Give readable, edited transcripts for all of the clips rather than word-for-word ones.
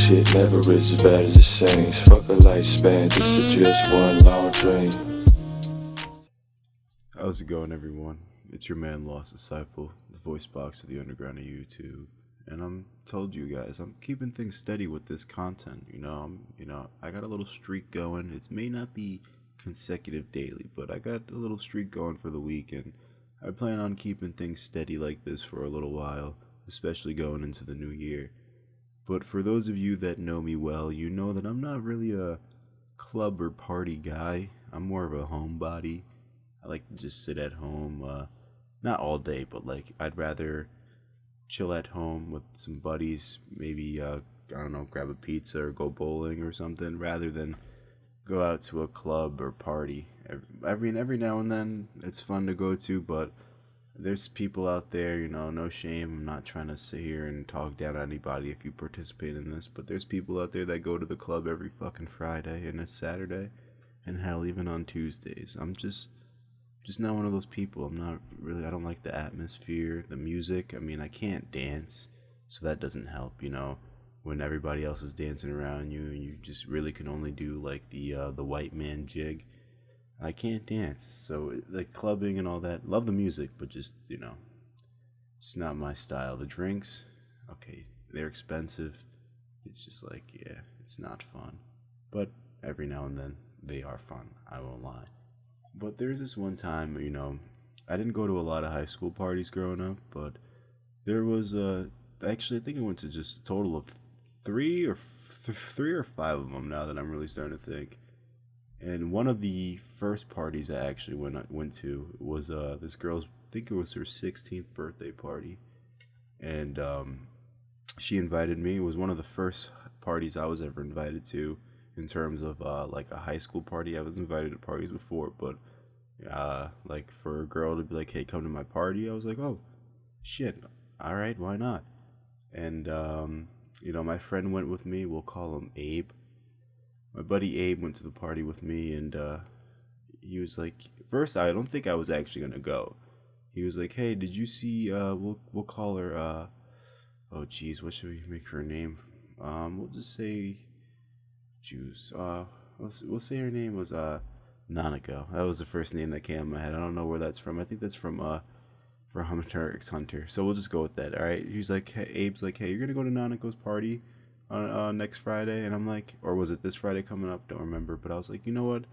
shit never is as bad as it seems. Fuck a lifespan, this is just one long dream. How's it going, everyone? It's your man, Lost Disciple, the voice box of the underground of YouTube. And I'm told you guys, I'm keeping things steady with this content. I got a little streak going. It may not be consecutive daily, but I got a little streak going for the week, and I plan on keeping things steady like this for a little while, especially going into the new year. But for those of you that know me well, you know that I'm not really a club or party guy. I'm more of a homebody. I like to just sit at home, not all day, but I'd rather chill at home with some buddies, maybe, I don't know, grab a pizza or go bowling or something, rather than go out to a club or party. Every now and then it's fun to go to, but there's people out there, no shame. I'm not trying to sit here and talk down on anybody if you participate in this, but there's people out there that go to the club every fucking Friday and it's Saturday, and hell, even on Tuesdays. I'm just not one of those people. I don't like the atmosphere, the music. I mean, I can't dance, so that doesn't help, when everybody else is dancing around you and you just really can only do like the white man jig. I can't dance, so like clubbing and all that. Love the music, but just it's not my style. The drinks, okay, they're expensive. It's just like, yeah, it's not fun. But every now and then they are fun. I won't lie. But there's this one time, I didn't go to a lot of high school parties growing up, but there was actually, I think I went to just a total of three or five of them now that I'm really starting to think. And one of the first parties I actually went to was this girl's, I think it was her 16th birthday party. And she invited me. It was one of the first parties I was ever invited to in terms of like a high school party. I was invited to parties before, but like for a girl to be like, hey, come to my party, I was like, oh, shit, all right, why not? And, my friend went with me. We'll call him Abe. My buddy Abe went to the party with me, and he was like, first, I don't think I was actually going to go. He was like, hey, did you see, we'll call her, oh, geez, what should we make her name? We'll just say Juice. We'll say her name was, Nanako. That was the first name that came in my head. I don't know where that's from. I think that's from Hunter x Hunter. So we'll just go with that, all right? He's like, hey, Abe's like, hey, you're going to go to Nanako's party on next Friday? And I'm like, or was it this Friday coming up? Don't remember. But I was like, you know what?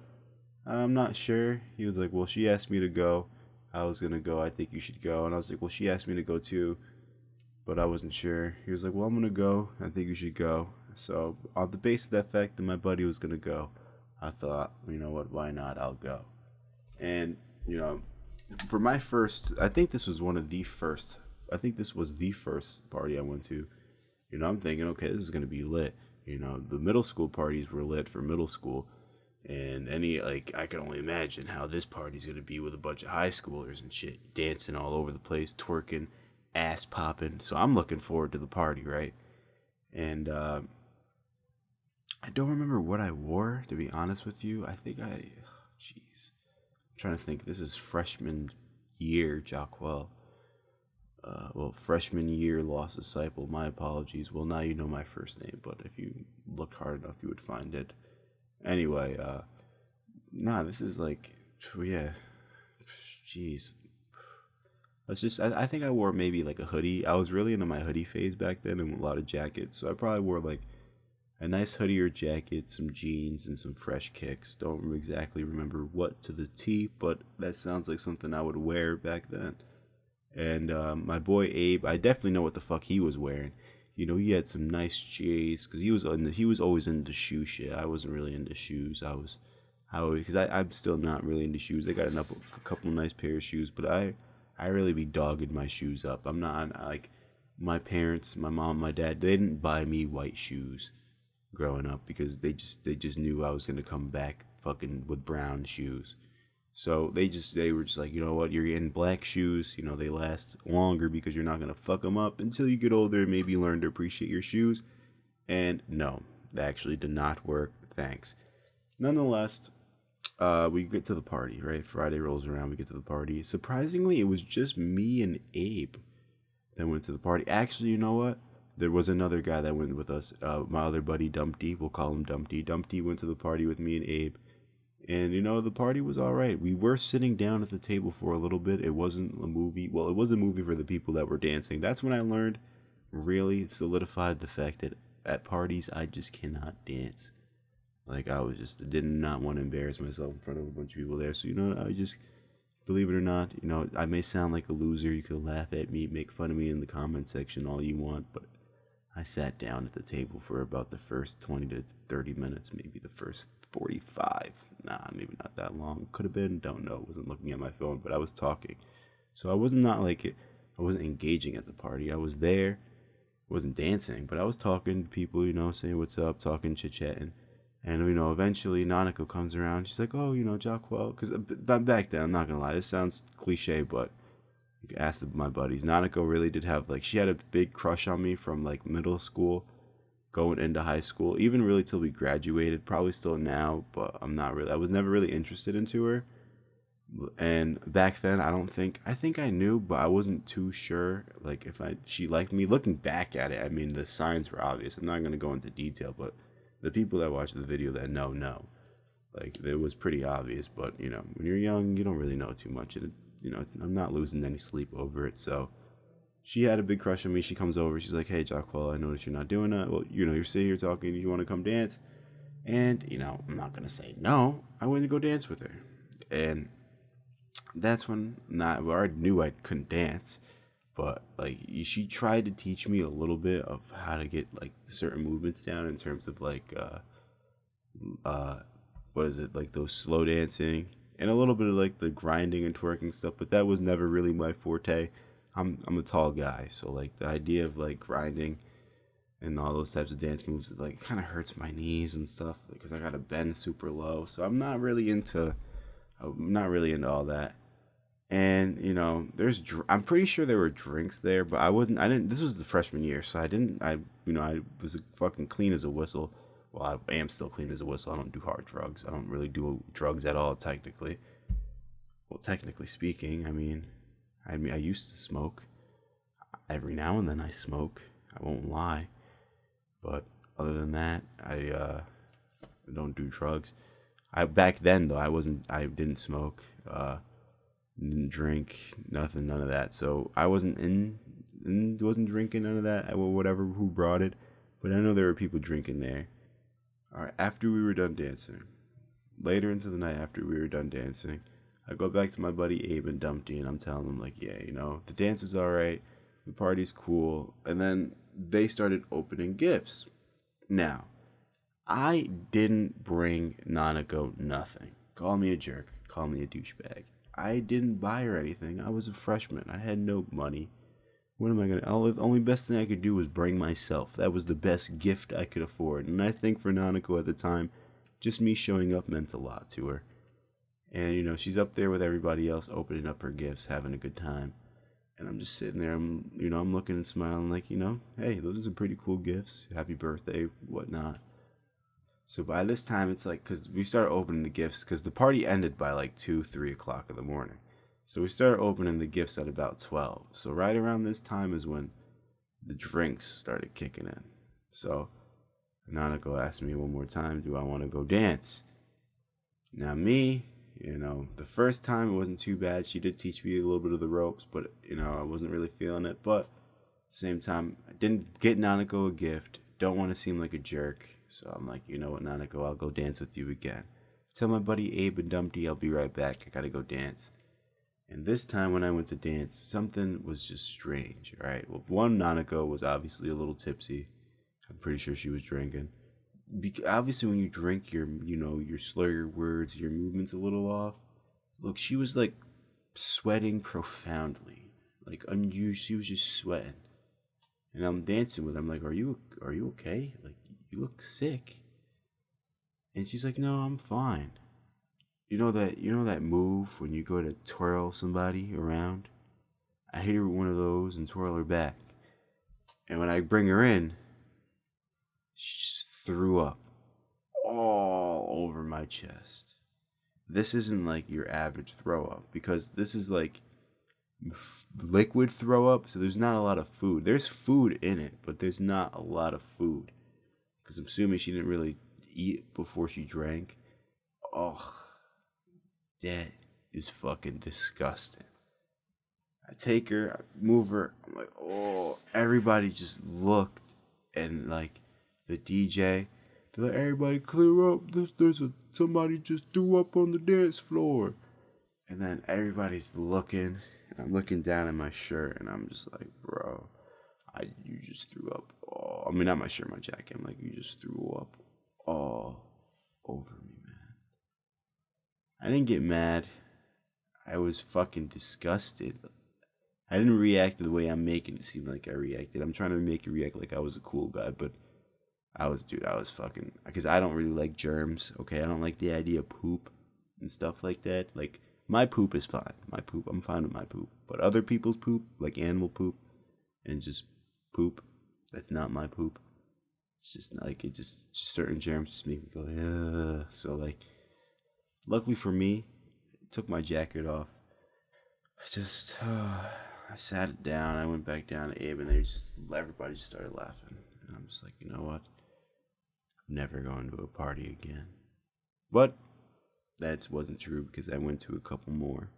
I'm not sure. He was like, well, she asked me to go. I was going to go. I think you should go. And I was like, well, she asked me to go too, but I wasn't sure. He was like, well, I'm going to go. I think you should go. So on the basis of that fact that my buddy was going to go, I thought, you know what? Why not? I'll go. And, for my first, I think this was the first party I went to. I'm thinking, okay, this is going to be lit. The middle school parties were lit for middle school. And I can only imagine how this party's going to be with a bunch of high schoolers and shit, dancing all over the place, twerking, ass popping. So I'm looking forward to the party, right? And I don't remember what I wore, to be honest with you. I think I'm trying to think. This is freshman year, Jacquel. Freshman year, Lost Disciple. My apologies. Well, now you know my first name, but if you looked hard enough, you would find it. Anyway, this is like, yeah, jeez. I think I wore maybe like a hoodie. I was really into my hoodie phase back then and a lot of jackets, so I probably wore like a nice hoodie or jacket, some jeans, and some fresh kicks. Don't exactly remember what to the T, but that sounds like something I would wear back then. And my boy Abe, I definitely know what the fuck he was wearing. He had some nice J's because he was always into shoe shit. I wasn't really into shoes. I'm still not really into shoes. I got a couple nice pair of shoes, but I really be dogging my shoes up. I'm not like my parents, my mom, my dad. They didn't buy me white shoes growing up because they just knew I was gonna come back fucking with brown shoes. So they were just like, you know what, you're getting black shoes, they last longer because you're not going to fuck them up until you get older and maybe learn to appreciate your shoes. And no, that actually did not work. Thanks. Nonetheless, we get to the party, right? Friday rolls around, we get to the party. Surprisingly, it was just me and Abe that went to the party. Actually, you know what? there was another guy that went with us. My other buddy Dumpty, we'll call him Dumpty. Dumpty went to the party with me and Abe, and the party was all right. We were sitting down at the table for a little bit. It wasn't a movie. Well, it was a movie for the people that were dancing. That's when I learned, really solidified the fact that at parties I just cannot dance. Like I did not want to embarrass myself in front of a bunch of people there. So I just, believe it or not, I may sound like a loser. You could laugh at me, make fun of me in the comment section all you want, but I sat down at the table for about the first 20 to 30 minutes, maybe the first 45. Nah, maybe not that long. Could have been, don't know. Wasn't looking at my phone, but I was talking. So I wasn't engaging at the party. I was there, wasn't dancing, but I was talking to people, saying what's up, talking, chit-chatting. And, eventually Nanako comes around. She's like, oh, Jacquel. Because back then, I'm not going to lie, this sounds cliche, but you can ask my buddies. Nanako really did have, she had a big crush on me from, middle school, going into high school, even really till we graduated. Probably still now, but I was never really interested into her. And back then, I think I knew, but I wasn't too sure, if she liked me. Looking back at it, I mean, the signs were obvious. I'm not going to go into detail, but the people that watch the video that know. It was pretty obvious, but, when you're young, you don't really know too much. And, I'm not losing any sleep over it. So she had a big crush on me. She comes over. She's like, hey, Jacquel, I noticed you're not doing that. Well, you're sitting here talking. You want to come dance? And, I'm not going to say no. I went to go dance with her. And that's when I already knew I couldn't dance. But, she tried to teach me a little bit of how to get, certain movements down in terms of, those slow dancing and a little bit of, the grinding and twerking stuff. But that was never really my forte. I'm a tall guy. So, the idea of, grinding and all those types of dance moves, it kind of hurts my knees and stuff because I got to bend super low. So, I'm not really into all that. And, I'm pretty sure there were drinks there, but this was the freshman year, so I was fucking clean as a whistle. Well, I am still clean as a whistle. I don't do hard drugs. I don't really do drugs at all, technically. Well, technically speaking, I used to smoke. Every now and then I smoke. I won't lie. But other than that, I don't do drugs. Back then, though, I didn't smoke. Didn't drink, nothing, none of that. So I wasn't drinking none of that, whatever, who brought it. But I know there were people drinking there. All right, after we were done dancing, later into the night after we were done dancing, I go back to my buddy Abe and Dumpty, and I'm telling them, yeah, the dance was all right, the party's cool. And then they started opening gifts. Now, I didn't bring Nanako nothing. Call me a jerk, call me a douchebag. I didn't buy her anything. I was a freshman. I had no money. What am I going to... The only best thing I could do was bring myself. That was the best gift I could afford. And I think for Nanako at the time, just me showing up meant a lot to her. And, she's up there with everybody else, opening up her gifts, having a good time. And I'm just sitting there, I'm looking and smiling hey, those are some pretty cool gifts. Happy birthday, whatnot. So by this time, it's because we started opening the gifts, because the party ended by 2, 3 o'clock in the morning. So we started opening the gifts at about 12. So right around this time is when the drinks started kicking in. So Nanako asked me one more time, do I want to go dance? Now me, the first time it wasn't too bad. She did teach me a little bit of the ropes, but, I wasn't really feeling it. But at the same time, I didn't get Nanako a gift. Don't want to seem like a jerk. So I'm like, you know what, Nanako, I'll go dance with you again. Tell my buddy Abe and Dumpty I'll be right back. I gotta go dance. And this time when I went to dance, something was just strange, all right? Well, one, Nanako was obviously a little tipsy. I'm pretty sure she was drinking. Obviously, when you drink, you slur your words, your movements a little off. Look, she was, sweating profoundly. She was just sweating. And I'm dancing with her. I'm like, are you okay? You look sick. And she's like, no, I'm fine. You know that move when you go to twirl somebody around? I hit her with one of those and twirl her back. And when I bring her in, she just threw up all over my chest. This isn't your average throw up, because this is liquid throw up, so there's not a lot of food. There's food in it, but there's not a lot of food. Because I'm assuming she didn't really eat before she drank. Oh, that is fucking disgusting. I take her, I move her, I'm like, oh, everybody just looked, and like the DJ, they're like, everybody clear up, somebody just threw up on the dance floor. And then everybody's looking, and I'm looking down at my shirt, and I'm just like, bro, you just threw up all, I mean, not my shirt, my jacket, I'm like, you just threw up all over me, man. I didn't get mad. I was fucking disgusted. I didn't react the way I'm making it seem like I reacted. I'm trying to make it react like I was a cool guy, but I was fucking, because I don't really like germs, okay? I don't like the idea of poop and stuff like that. Like, my poop is fine. I'm fine with my poop. But other people's poop, like animal poop, and just poop, that's not my poop. It's just like, certain germs just make me go, ugh. So, like, luckily for me, I took my jacket off. I sat it down. I went back down to Abe, and everybody just started laughing. And I'm just like, you know what? I'm never going to a party again. But that wasn't true, because I went to a couple more.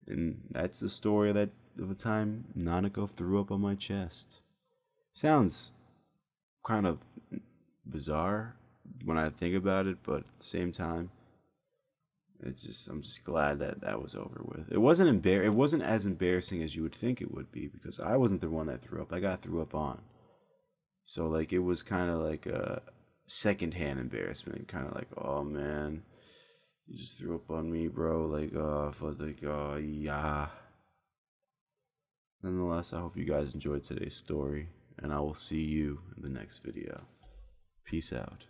And that's the story of a time Nanako threw up on my chest. Sounds kind of bizarre when I think about it, but at the same time, I'm just glad that was over with. It wasn't as embarrassing as you would think it would be, because I wasn't the one that threw up. I got threw up on. So like, it was kind of like a secondhand embarrassment, kind of like, oh man, you just threw up on me, bro. Like, yeah. Nonetheless, I hope you guys enjoyed today's story, and I will see you in the next video. Peace out.